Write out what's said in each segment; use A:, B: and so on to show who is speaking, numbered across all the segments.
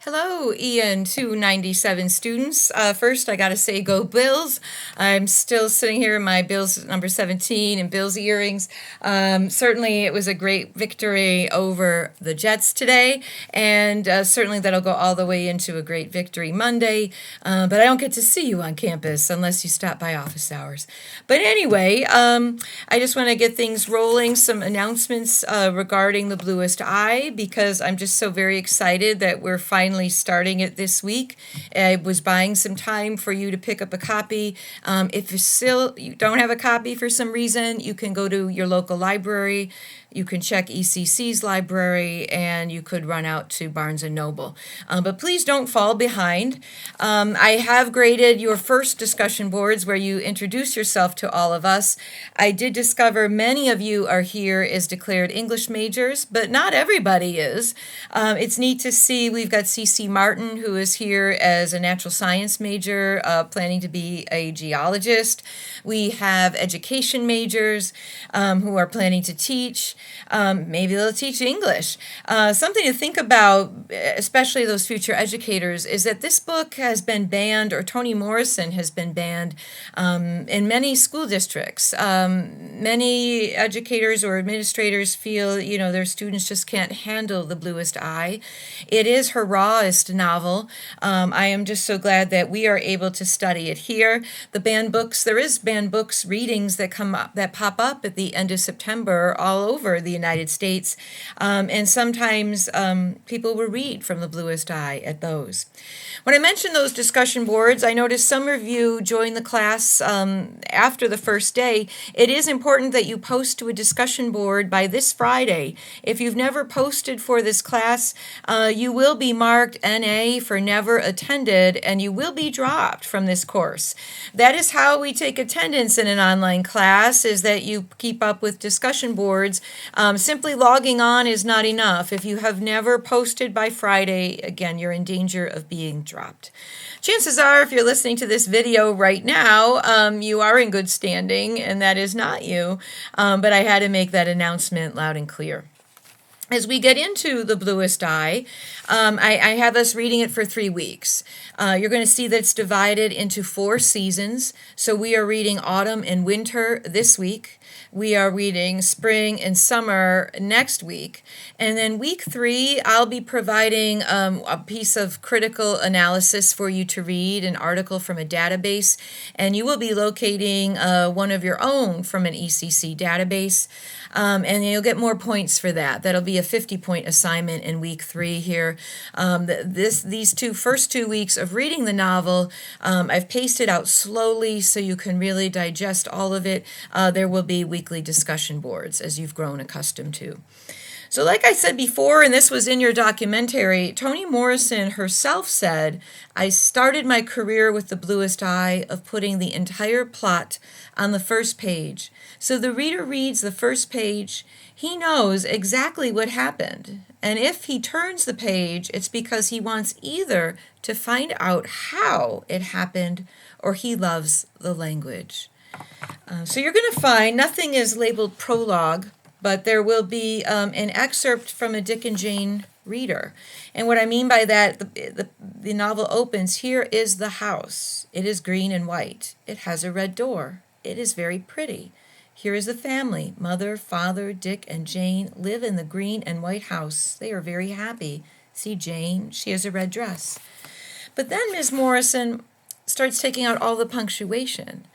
A: Hello, EN 297 students. First, I got to say go Bills. I'm still sitting here in my Bills number 17 and Bills earrings. Certainly, it was a great victory over the Jets today, and certainly that'll go all the way into a great victory Monday. But I don't get to see you on campus unless you stop by office hours. But anyway, I just want to get things rolling, some announcements regarding the Bluest Eye, because I'm just so very excited that we're finally starting it this week. I was buying some time for you to pick up a copy. If you don't have a copy for some reason, you can go to your local library. You can check ECC's library, and you could run out to Barnes & Noble. But please don't fall behind. I have graded your first discussion boards where you introduce yourself to all of us. I did discover many of you are here as declared English majors, but not everybody is. It's neat to see we've got C.C. Martin, who is here as a natural science major, planning to be a geologist. We have education majors who are planning to teach. Maybe they'll teach English. Something to think about, especially those future educators, is that this book has been banned, or Toni Morrison has been banned in many school districts. Many educators or administrators feel, their students just can't handle The Bluest Eye. It is her rawest novel. I am just so glad that we are able to study it here. The banned books, there is banned books readings that pop up at the end of September all over the United States, and sometimes people will read from The Bluest Eye at those. When I mentioned those discussion boards, I noticed some of you joined the class after the first day. It is important that you post to a discussion board by this Friday. If you've never posted for this class, you will be marked NA for never attended, and you will be dropped from this course. That is how we take attendance in an online class, is that you keep up with discussion boards. Simply logging on is not enough. If you have never posted by Friday, again, you're in danger of being dropped. Chances are, if you're listening to this video right now, you are in good standing, and that is not you. But I had to make that announcement loud and clear. As we get into The Bluest Eye, I have us reading it for 3 weeks. You're going to see that it's divided into 4 seasons. So we are reading autumn and winter this week. We are reading spring and summer next week. And then week 3, I'll be providing a piece of critical analysis for you to read, an article from a database. And you will be locating one of your own from an ECC database. And you'll get more points for that. That'll be a 50-point assignment in week 3 here. These first 2 weeks of reading the novel, I've paced it out slowly so you can really digest all of it. There will be weekly discussion boards, as you've grown accustomed to. So like I said before, and this was in your documentary, Toni Morrison herself said, "I started my career with The Bluest Eye of putting the entire plot on the first page. So the reader reads the first page, he knows exactly what happened. And if he turns the page, it's because he wants either to find out how it happened or he loves the language." So you're going to find nothing is labeled prologue, but there will be an excerpt from a Dick and Jane reader. And what I mean by that, the novel opens, "Here is the house. It is green and white. It has a red door. It is very pretty. Here is the family. Mother, father, Dick, and Jane live in the green and white house. They are very happy. See Jane, she has a red dress." But then Ms. Morrison starts taking out all the punctuation.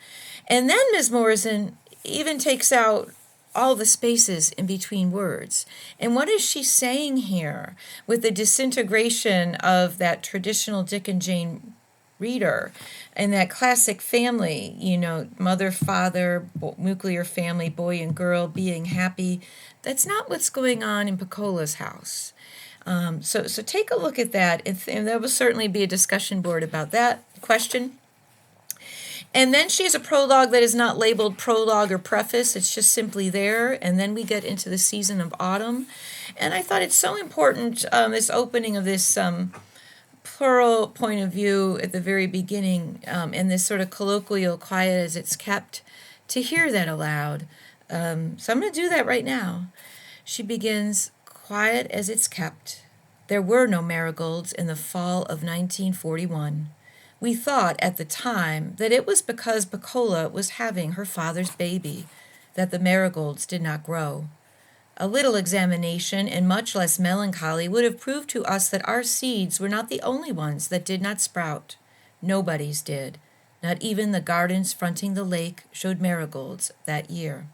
A: And then Ms. Morrison even takes out all the spaces in between words. And what is she saying here with the disintegration of that traditional Dick and Jane reader and that classic family, mother, father, nuclear family, boy and girl being happy? That's not what's going on in Picola's house. So take a look at that, and there will certainly be a discussion board about that question. And then she has a prologue that is not labeled prologue or preface. It's just simply there. And then we get into the season of autumn. And I thought it's so important, this opening of this plural point of view at the very beginning, and this sort of colloquial quiet as it's kept, to hear that aloud. So I'm going to do that right now. She begins, "Quiet as it's kept, There were no marigolds in the fall of 1941. We thought at the time that it was because Pecola was having her father's baby that the marigolds did not grow. A little examination and much less melancholy would have proved to us that our seeds were not the only ones that did not sprout. Nobody's did. Not even the gardens fronting the lake showed marigolds that year.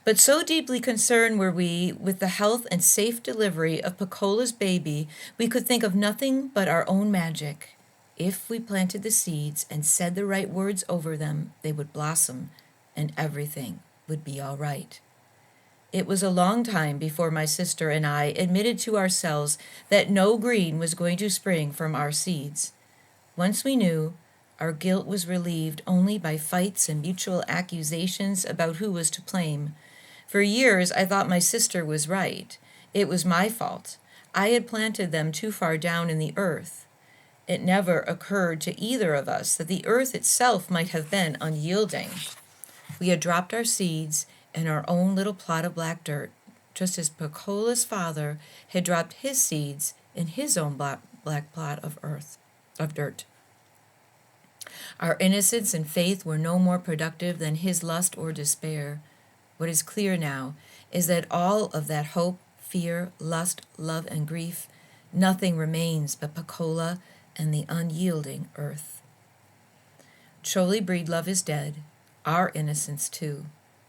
A: But so deeply concerned were we with the health and safe delivery of Pecola's baby, we could think of nothing but our own magic. If we planted the seeds and said the right words over them, they would blossom, and everything would be all right. It was a long time before my sister and I admitted to ourselves that no green was going to spring from our seeds. Once we knew, our guilt was relieved only by fights and mutual accusations about who was to blame. For years, I thought my sister was right. It was my fault. I had planted them too far down in the earth. It never occurred to either of us that the earth itself might have been unyielding. We had dropped our seeds in our own little plot of black dirt, just as Pecola's father had dropped his seeds in his own black plot of dirt. Our innocence and faith were no more productive than his lust or despair. What is clear now is that all of that hope, fear, lust, love, and grief, nothing remains but Pecola and the unyielding earth. Truly breedlove is dead, our innocence too.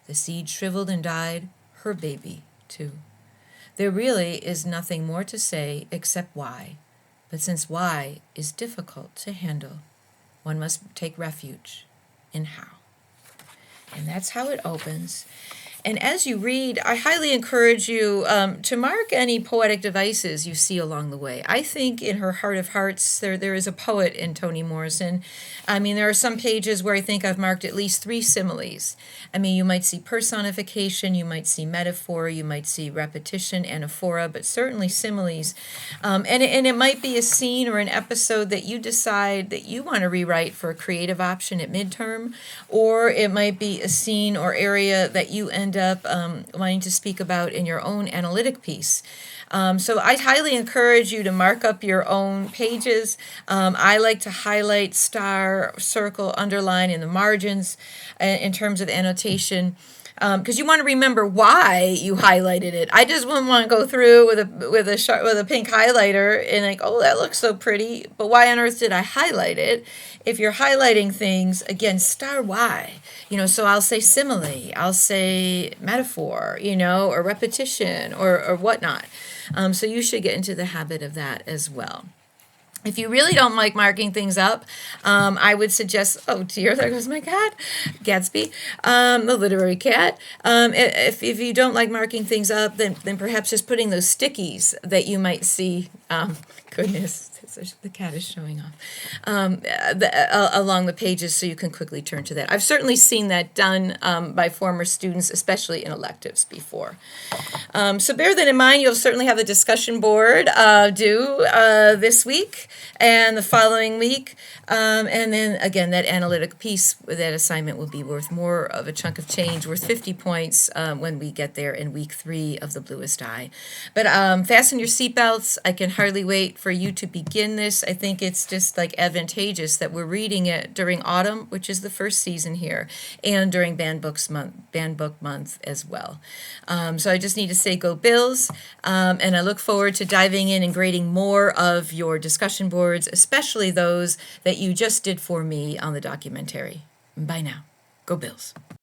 A: The seed shriveled and died, her baby too. There really is nothing more to say except why. But since why is difficult to handle, one must take refuge in how. And that's how it opens. And as you read, I highly encourage you to mark any poetic devices you see along the way. I think in her heart of hearts, there is a poet in Toni Morrison. I mean, there are some pages where I think I've marked at least 3 similes. I mean, you might see personification, you might see metaphor, you might see repetition, anaphora, but certainly similes. And it might be a scene or an episode that you decide that you want to rewrite for a creative option at midterm, or it might be a scene or area that you end up wanting to speak about in your own analytic piece. So I highly encourage you to mark up your own pages. I like to highlight, star, circle, underline in the margins in terms of annotation. Because you want to remember why you highlighted it. I just wouldn't want to go through with a pink highlighter and like, oh, that looks so pretty. But why on earth did I highlight it? If you're highlighting things, again, star why. So I'll say simile, I'll say metaphor, or repetition or whatnot. So you should get into the habit of that as well. If you really don't like marking things up, I would suggest, oh dear, there goes my cat, Gatsby, the literary cat. If you don't like marking things up, then perhaps just putting those stickies that you might see, goodness, the cat is showing off, along the pages so you can quickly turn to that. I've certainly seen that done by former students, especially in electives before. So bear that in mind. You'll certainly have the discussion board due this week and the following week. And then, again, that analytic piece, that assignment will be worth more of a chunk of change, worth 50 points when we get there in week 3 of the Bluest Eye. But fasten your seatbelts. I can hardly wait for you to begin this. I think it's just like advantageous that we're reading it during autumn, which is the first season here, and during band book month as well. So I just need to say go Bills, and I look forward to diving in and grading more of your discussion boards, especially those that you just did for me on the documentary. Bye now. Go Bills.